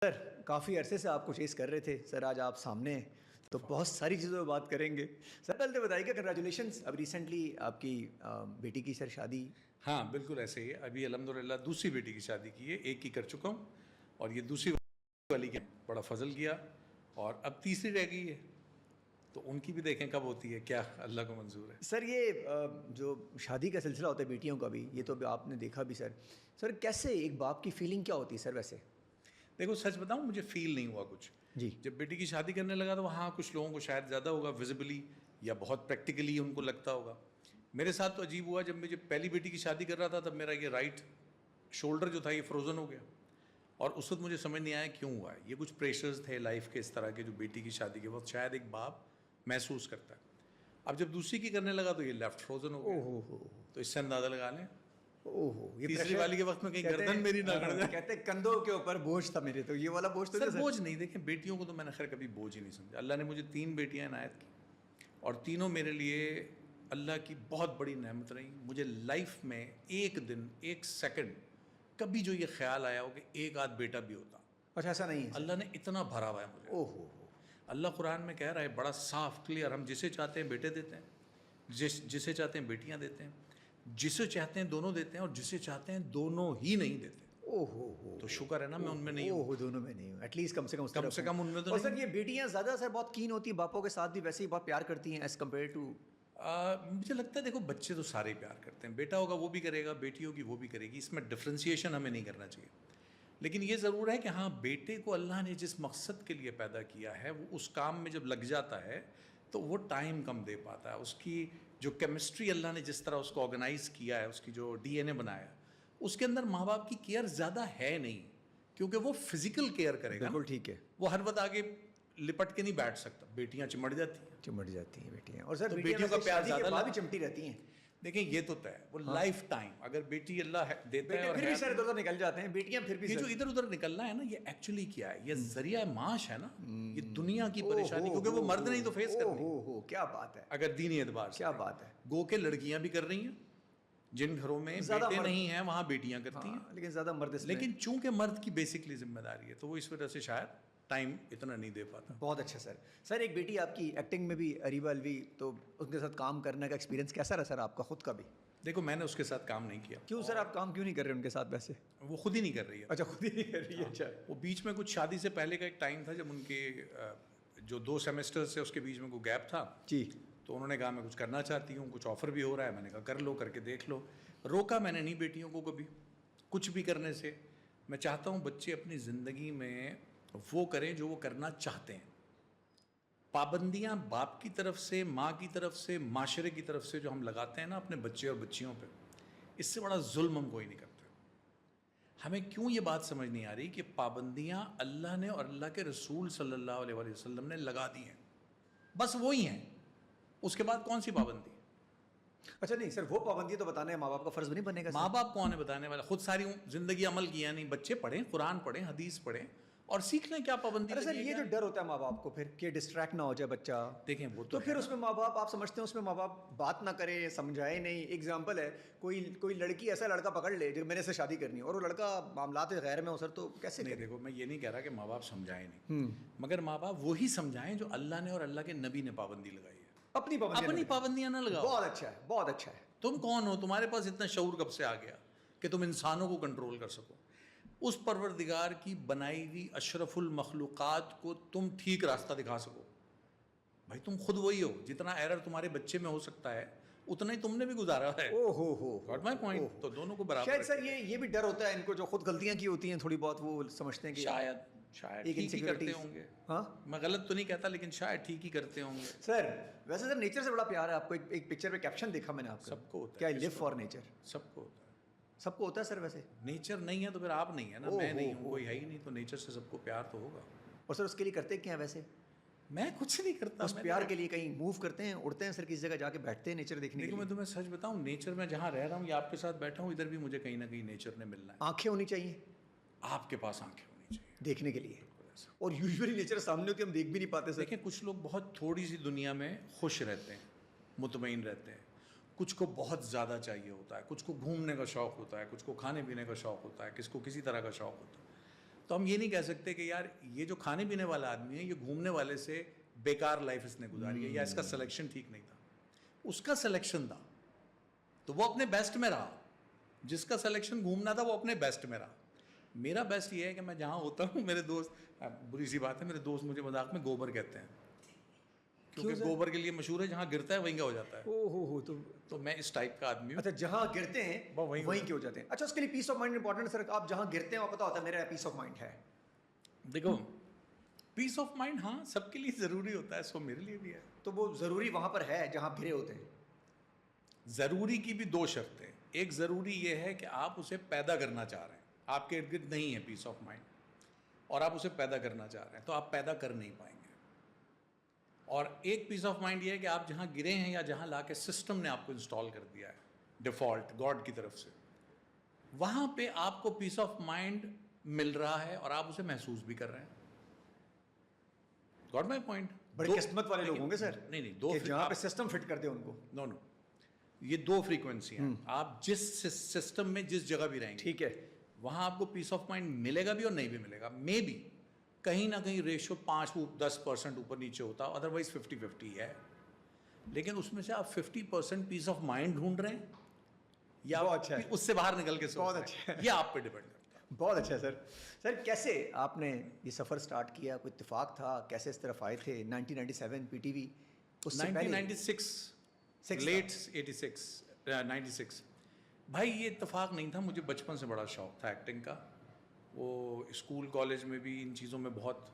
Sir, काफ़ी अरसे से आपको चेस कर रहे थे सर, आज आप सामने हैं तो बहुत सारी चीज़ों पे बात करेंगे। सर पहले तो बताइएगा, कंग्रेचुलेशंस, अब रिसेंटली आपकी बेटी की सर शादी। हाँ, बिल्कुल ऐसे ही है। अभी अल्हम्दुलिल्लाह दूसरी बेटी की शादी की है, एक की कर चुका हूँ और ये दूसरी वाली की बड़ा फजल किया और अब तीसरी रह गई है, तो उनकी भी देखें कब होती है, क्या अल्लाह को मंजूर है। सर ये जो शादी का सिलसिला होता है बेटियों का भी, ये तो अभी आपने देखा भी सर। सर कैसे एक बाप की फीलिंग क्या होती है सर वैसे? देखो सच बताऊँ, मुझे फील नहीं हुआ कुछ। जी। जब बेटी की शादी करने लगा तो हाँ, कुछ लोगों को शायद ज़्यादा होगा विजिबली या बहुत प्रैक्टिकली उनको लगता होगा। मेरे साथ तो अजीब हुआ, जब मुझे पहली बेटी की शादी कर रहा था तब मेरा ये राइट शोल्डर जो था ये फ्रोज़न हो गया और उस वक्त मुझे समझ नहीं आया क्यों हुआ है। ये कुछ प्रेशर्स थे लाइफ के इस तरह के जो बेटी की शादी के वक्त शायद एक बाप महसूस करता है। अब जब दूसरी की करने लगा तो ये लेफ्ट फ्रोज़न हो गया। ओहो। तो इससे अंदाज़ा लगा लें ओहो, ये तीसरी प्रेशर वाली के वक्त में कहीं कहते गर्दन हैं, मेरी ना गड़ जाए। कहते हैं कंधों के ऊपर बोझ था मेरे, तो ये वाला बोझ तो सर नहीं बोझ नहीं, देखें बेटियों को तो मैंने खैर कभी बोझ ही नहीं समझा। अल्लाह ने मुझे 3 बेटियां इनायत की और तीनों मेरे लिए अल्लाह की बहुत बड़ी नेमत रही। मुझे लाइफ में एक दिन एक सेकंड कभी जो ये ख्याल आया हो कि एक आध बेटा भी होता। अच्छा, ऐसा नहीं है सर। अल्लाह ने इतना भरा हुआ है मुझे। ओहो। अल्लाह कुरान में कह रहा है बड़ा साफ क्लियर, हम जिसे चाहते हैं बेटे देते हैं, जिसे चाहते हैं बेटियां देते हैं, जिसे चाहते हैं दोनों देते हैं और जिसे चाहते हैं दोनों ही नहीं देते। ओहो हो। तो शुक्र है ना मैं उनमें नहीं हूँ। ओहो, दोनों में नहीं हूँ, एटलीस्ट कम से कम उस कम तरफ से हूँ। कम उनमें तो और नहीं सर ये बेटियां ज़्यादा सर बहुत कीन होती हैं बापों के साथ भी, वैसे ही बहुत प्यार करती हैं एज़ कम्पेयर टू। मुझे लगता है देखो बच्चे तो सारे ही प्यार करते हैं, बेटा होगा वो भी करेगा, बेटी होगी वो भी करेगी, इसमें डिफ्रेंशिएशन हमें नहीं करना चाहिए। लेकिन ये ज़रूर है कि हाँ, बेटे को अल्लाह ने जिस मकसद के लिए पैदा किया है वो उस काम में जब लग जाता है तो वो टाइम कम दे पाता है। उसकी जो केमिस्ट्री अल्लाह ने जिस तरह उसको ऑर्गेनाइज किया है, उसकी जो डीएनए बनाया, उसके अंदर माँ बाप की केयर ज़्यादा है नहीं, क्योंकि वो फिजिकल केयर करेगा। बिल्कुल ठीक है। वो हर वक्त आगे लिपट के नहीं बैठ सकता, बेटियां चिमट जाती हैं। चिमट जाती हैं बेटियां, और सर तो बेटियों बेटियों का प्यार के ज़्यादा बाद भी चिमटी रहती हैं। देखें ये तो तय है, वो लाइफ टाइम अगर बेटी अल्लाह देता है बेटे और फिर भी है, सर इधर उधर निकल जाते हैं, बेटियां फिर भी ये जो सर। इधर उधर निकलना है ना, ये एक्चुअली क्या है, ये जरिया माश है ना, ये दुनिया की परेशानी, क्योंकि वो मर्द नहीं तो फेस करनी। हो क्या बात है, अगर दीनी एतबार से क्या बात है। गो के लड़कियां भी कर रही हैं, जिन घरों में ज़्यादा बेटे मर्द- नहीं है वहां बेटियां करती हैं। हाँ, लेकिन ज़्यादा मर्द इसमें। लेकिन चूंकि मर्द की बेसिकली जिम्मेदारी है तो वो इस वजह से शायद टाइम इतना नहीं दे पाता। बहुत अच्छा सर। सर एक बेटी आपकी एक्टिंग में भी, अरीबा अलवी, तो उनके साथ काम करने का एक्सपीरियंस कैसा रहा सर आपका खुद का भी? देखो मैंने उसके साथ काम नहीं किया। क्यों सर, आप काम क्यों नहीं कर रहे उनके साथ वैसे? वो खुद ही नहीं कर रही है। अच्छा, खुद ही नहीं कर रही है। अच्छा। वो बीच में कुछ शादी से पहले का एक टाइम था जब उनके जो 2 सेमेस्टर्स से उसके बीच में कोई गैप था, जी। तो उन्होंने कहा मैं कुछ करना चाहती हूँ, कुछ ऑफ़र भी हो रहा है। मैंने कहा कर लो, करके देख लो। रोका मैंने नहीं बेटियों को कभी कुछ भी करने से। मैं चाहता हूँ बच्चे अपनी ज़िंदगी में वो करें जो वो करना चाहते हैं। पाबंदियाँ बाप की तरफ से, माँ की तरफ से, माशरे की तरफ से जो हम लगाते हैं ना अपने बच्चे और बच्चियों पे, इससे बड़ा जुल्म हम कोई नहीं करते। हमें क्यों ये बात समझ नहीं आ रही कि पाबंदियाँ अल्लाह ने और अल्लाह के रसूल सल्लल्लाहु अलैहि वसल्लम ने लगा दी हैं, बस वही हैं, उसके बाद कौन सी पाबंदी? अच्छा नहीं सर, वो पाबंदी तो बताने माँ बाप का फर्ज नहीं बनेगा सर? माँ बाप कौन है बताने वाला? खुद सारी ज़िंदगी अमल किया नहीं। बच्चे पढ़ें, कुरान पढ़ें, हदीस पढ़ें और सीख लें क्या पाबंदी। अरे सर लगी है ये क्या? जो डर होता है माँ बाप को फिर कि डिस्ट्रैक्ट ना हो जाए बच्चा, देखें वो तो है फिर ना। उसमें माँ बाप, आप समझते हैं उसमें माँ बाप बात ना करे, समझाए नहीं? एग्जाम्पल है, कोई कोई लड़की ऐसा लड़का पकड़ ले जो मेरे से शादी करनी है और वो लड़का मामलात गैर में हो सर, तो कैसे नहीं, करे? देखो मैं ये नहीं कह रहा कि माँ बाप समझाएं नहीं, मगर माँ बाप वही समझाएं जो अल्लाह ने और अल्लाह के नबी ने पाबंदी लगाई है। अपनी पाबंदी अपनी पाबंदियां ना लगाओ। बहुत अच्छा है, बहुत अच्छा है। तुम कौन हो? तुम्हारे पास इतना शऊर कब से आ गया कि तुम इंसानों को कंट्रोल कर सको? उस परवरदिगार की बनाई हुई अशरफुल मखलूक़ात को तुम ठीक रास्ता दिखा सको। भाई तुम खुद वही हो, जितना एरर तुम्हारे बच्चे में हो सकता है उतना ही तुमने भी गुजारा है। ओ हो। Got my point? तो दोनों को बराबर शायद सर ये भी डर होता है इनको, जो खुद गलतियां की होती हैं थोड़ी बहुत, वो समझते हैं कि शायद एक ठीक ही करते insecurities। होंगे। हाँ मैं गलत तो नहीं कहता, लेकिन शायद ठीक ही करते होंगे। सर, वैसे सर नेचर से बड़ा प्यार है आपको। एक पिक्चर पे कैप्शन देखा मैंने आपका, सबको होता है। क्या आई लिव किसको? For nature. सबको होता है। सबको होता है सर वैसे? नेचर नहीं है तो फिर आप नहीं है ना, ओ मैं हो नहीं हूँ, हो। कोई है ही नहीं, तो नेचर से सबको प्यार तो होगा। और सर उसके लिए करते क्या है वैसे? मैं कुछ नहीं करता। उस प्यार के लिए कहीं मूव करते हैं, उड़ते हैं सर, किसी जगह जाके बैठते हैं नेचर देखने के देखो मैं लिए? तुम्हें सच बताऊं, नेचर में जहाँ रह रहा हूँ या आपके साथ बैठा हूँ, इधर भी मुझे कहीं ना कहीं नेचर ने मिलना है। आंखें होनी चाहिए आपके पास आंखें होनी चाहिए देखने के लिए, और यूजुअली नेचर सामने होती है, हम देख भी नहीं पाते सर। देखें कुछ लोग बहुत थोड़ी सी दुनिया में खुश रहते हैं, मुतमईन रहते हैं, कुछ को बहुत ज़्यादा चाहिए होता है, कुछ को घूमने का शौक़ होता है, कुछ को खाने पीने का शौक़ होता है, किसको किसी तरह का शौक़ होता है। तो हम ये नहीं कह सकते कि यार ये जो खाने पीने वाला आदमी है ये घूमने वाले से बेकार लाइफ इसने गुजारी है या इसका सिलेक्शन ठीक नहीं था। उसका सिलेक्शन था तो वो अपने बेस्ट में रहा, जिसका सिलेक्शन घूमना था वो अपने बेस्ट में रहा। मेरा बेस्ट ये है कि मैं जहाँ होता हूँ, मेरे दोस्त, बुरी सी बात है, मेरे दोस्त मुझे मजाक में गोबर कहते हैं, क्योंकि गोबर के लिए मशहूर है, जहाँ गिरता है वहीं का हो जाता है। ओ हो तो मैं इस टाइप का आदमी हूँ। अच्छा, जहाँ गिरते हैं वहीं वहीं के हो जाते हैं। अच्छा, उसके लिए पीस ऑफ माइंड इंपॉर्टेंट है सर। आप जहाँ गिरते हैं वो पता होता है मेरा पीस ऑफ माइंड है। देखो, पीस ऑफ माइंड हाँ सबके लिए ज़रूरी होता है, सो मेरे लिए भी है। तो वो ज़रूरी वहाँ पर है जहाँ आप गिरे होते हैं। ज़रूरी की भी दो शर्तें। एक ज़रूरी ये है कि आप उसे पैदा करना चाह रहे हैं, आपके इर्द गिर्द नहीं है पीस ऑफ माइंड, और आप उसे पैदा करना चाह रहे हैं, तो आप पैदा कर नहीं पाएंगे। और एक पीस ऑफ माइंड ये है कि आप जहाँ गिरे हैं या जहाँ ला के सिस्टम ने आपको इंस्टॉल कर दिया है डिफ़ॉल्ट गॉड की तरफ से, वहाँ पे आपको पीस ऑफ माइंड मिल रहा है और आप उसे महसूस भी कर रहे हैं। Got my point? बड़े किस्मत वाले लोग होंगे सर। नहीं दो, जहाँ पे सिस्टम फिट कर दे उनको। नो, ये दो फ्रीक्वेंसी हैं। आप जिस सिस्टम में जिस जगह भी रहेंगे, ठीक है, वहाँ आपको पीस ऑफ माइंड मिलेगा भी और नहीं भी मिलेगा। मे बी कहीं ना कहीं रेशियो 5-10% ऊपर नीचे होता, अदरवाइज 50-50 है। लेकिन उसमें से आप 50% पीस ऑफ माइंड ढूंढ रहे हैं या अच्छा है। उससे बाहर निकल के बहुत सोच अच्छा रहे हैं, ये आप पे डिपेंड करता है। बहुत अच्छा सर। सर कैसे आपने ये सफ़र स्टार्ट किया? कोई इत्तेफाक था? कैसे इस तरफ आए थे? 1997 पीटीवी, उससे पहले 1996 लेट 96 भाई ये इत्तेफाक नहीं था, मुझे बचपन से बड़ा शौक था एक्टिंग का। वो स्कूल कॉलेज में भी इन चीज़ों में बहुत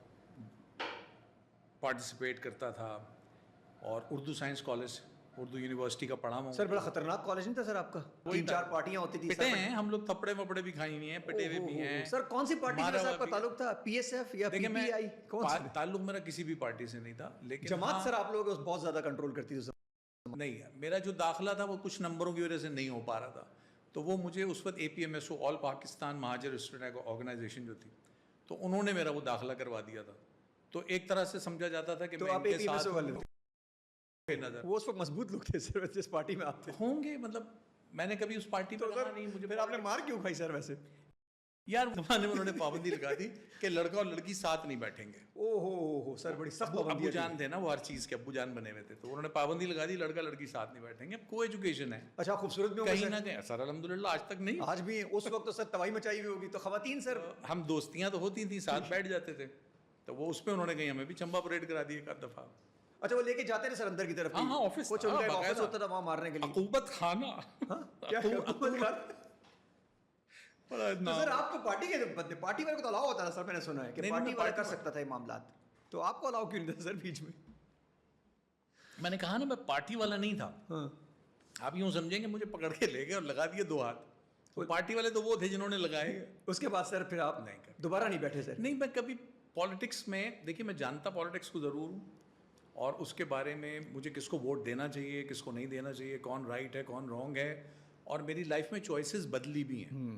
पार्टिसिपेट करता था, और Urdu science college, Urdu university का पढ़ा हूँ। सर बड़ा खतरनाक कॉलेज नहीं था सर आपका? 3-4 पार्टियां होती थी। पिटे हैं हम लोग, थप्पड़े वपड़े भी खाई हुई हैं, पिटे हुए भी हैं। सर कौन सी पार्टी से आपका ताल्लुक था? पीएसएफ या पीपीआई? कौन सा ताल्लुक मेरा किसी भी पार्टी से नहीं था, लेकिन जमात सर आप लोग बहुत ज्यादा कंट्रोल करती थी। नहीं, मेरा जो दाखिला था वो कुछ नंबरों की वजह से नहीं हो पा रहा था, तो वो मुझे उस वक्त APMSO all Pakistan Mohajir student organization जो थी, तो उन्होंने मेरा वो दाखिला करवा दिया था। तो एक तरह से समझा जाता था कि तो मैं आप इनके APMSO वाले थे। नजर वो उस वक्त मजबूत लोग थे सर जिस पार्टी में आप थे। होंगे, मतलब मैंने कभी उस पार्टी तो में सर नहीं, मुझे फिर आपने मार क्यों खाई सर वैसे? यार जमाने में उन्होंने पाबंदी लगा दी कि लड़का और लड़की साथ नहीं बैठेंगे। ओहो सर, बड़ी सख्त पाबंदी अब्बू जान थे ना, वो हर चीज़ के अब्बू जान बने हुए थे, तो उन्होंने पाबंदी लगा दी लड़का लड़की साथ नहीं बैठेंगे। अब को एजुकेशन है। अच्छा, खूबसूरत भी कहीं ना कहीं सर अल्हम्दुलिल्लाह आज तक नहीं, आज भी उस वक्त तो सर तबाही मचाई हुई होगी। तो खवातीन सर, हम दोस्तियां तो होती थी, साथ बैठ जाते थे, तो वो उसमें उन्होंने कहीं हमें भी चंबा परेड करा दी एक आध दफा। अच्छा वो लेके जाते थे सर अंदर की तरफ? हाँ, ऑफिस, कुछ उनका ऑफिस होता था वहाँ मारने के लिए। अकूबत खाना। क्या तो सर आप तो पार्टी के बंदे, पार्टी वाले को तो अलाउ होता था सर, मैंने सुना है कि पार्टी वाला कर सकता था ये मामलात, तो आपको अलाउ क्यों नहीं था सर बीच में? मैंने कहा ना मैं पार्टी वाला नहीं था। आप यूं समझेंगे मुझे पकड़ के ले गए और लगा दिए 2 हाथ, तो पार्टी वाले तो वो थे जिन्होंने लगाए। उसके बाद सर फिर आप नहीं दोबारा नहीं बैठे सर? नहीं, मैं कभी पॉलिटिक्स में, देखिए मैं जानता पॉलिटिक्स को ज़रूर हूँ, और उसके बारे में मुझे किसको वोट देना चाहिए, किसको नहीं देना चाहिए, कौन राइट है कौन रॉन्ग है, और मेरी लाइफ में चॉइसेस बदली भी हैं।